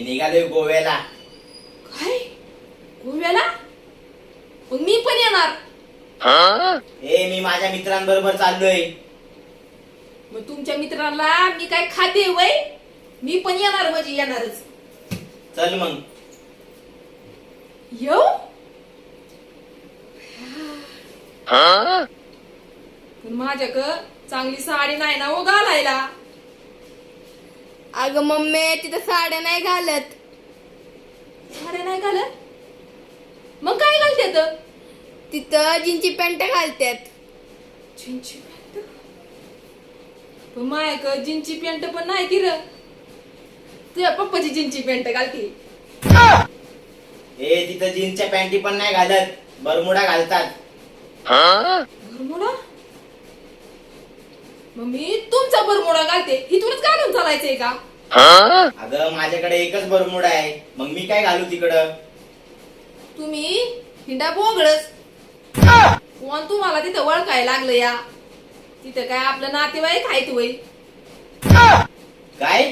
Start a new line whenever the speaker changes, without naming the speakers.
मी निघालोय गोव्याला.
काय गोव्याला? मग मी पण येणार.
मी माझ्या मित्रांबरोबर चाललोय.
मग तुमच्या मित्रांना मी काय खाते वय? मी पण येणार म्हणजे येणारच.
चल मग.
येऊ? पण माझ्याकडं चांगली साडी नाही ना हो घालायला.
अगं मम्मी तिथं साड्या नाही घालत.
साड्या नाही घालत? मग काय घालतात?
तिथं जीनची पॅन्ट घालतात.
जीन्सची पॅन्ट? पण माझ्याकडं जीन्सची पॅन्ट पण नाही की र. तुझ्या पप्पाची जीन्सची पॅन्ट घालते.
तिथं जीन्सच्या पॅन्टी पण नाही घालत, बरमुडा घालतात.
बरमुडा? मग मी तुमचा बरमुडा घालते. इथूनच घालून चालायचंय का?
अगं माझ्याकडे एकच बरमुडा आहे, मग मी काय घालू तिकडं?
तुम्ही हिंडा बोंगळच. कोण तुम्हाला तिथं वळखायला लागलं या? तिथं काय आपलं नातेवाईक आहे तू?
काय?